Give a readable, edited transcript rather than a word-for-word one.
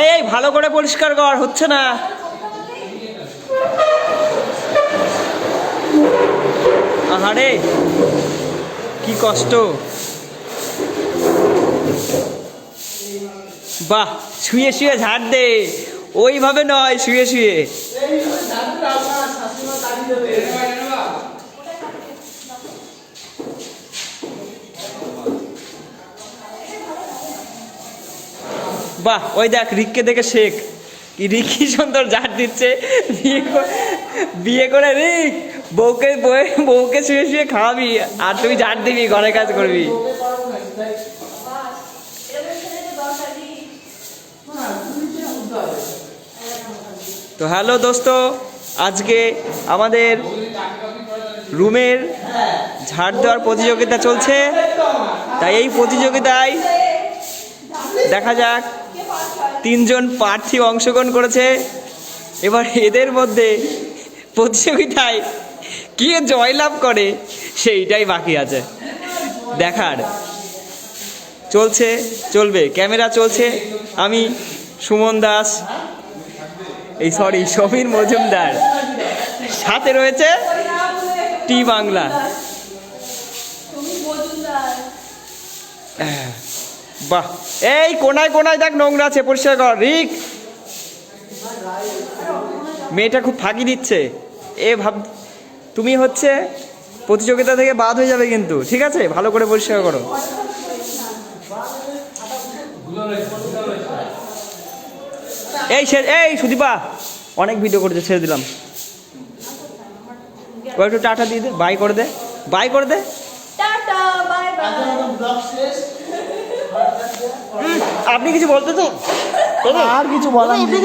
এই ভালো করে পরিষ্কার কর, হচ্ছে না। আহারে কি কষ্ট। বাহ, শুয়ে শুয়ে ঝাড় দে, ওইভাবে নয়, শুয়ে শুয়ে। বাহ, ওই দেখ রিককে দেখে শেখ, কি রিক কি সুন্দর ঝাড় দিচ্ছে। বিয়ে করে রিক বউকে শুয়ে শুয়ে খাওয়াবি আর তুই ঝাড় দিবি, ঘরের কাজ করবি। তো হ্যালো দোস্ত, আজকে আমাদের রুমের ঝাড় দেওয়ার প্রতিযোগিতা চলছে। তাই এই প্রতিযোগিতায় দেখা যাক 3 জন প্রার্থী অংশগ্রহণ করেছে। এবার এদের মধ্যে প্রতিযোগিতায় কে জয়লাভ করে সেইটাই বাকি আছে দেখার। চলবে, ক্যামেরা চলছে। আমি সুমন দাস, সমীর মজুমদার, সাথে রয়েছে টি বাংলা। বাহ, এই কোনায় কোনায় দেখ নোংরা আছে, পরিষ্কার কর। রিক, মেয়েটা খুব ফাঁকি দিচ্ছে। তুমি হচ্ছে প্রতিযোগিতা থেকে বাদ হয়ে যাবে কিন্তু, ঠিক আছে? ভালো করে পরিষ্কার করো। এই সুদীপা, অনেক ভিডিও করেছে, ছেড়ে দিলাম। একটু টাটা দিয়ে দে, বাই করে দে। আপনি কিছু বলতে তো? আর কিছু বলার নেই।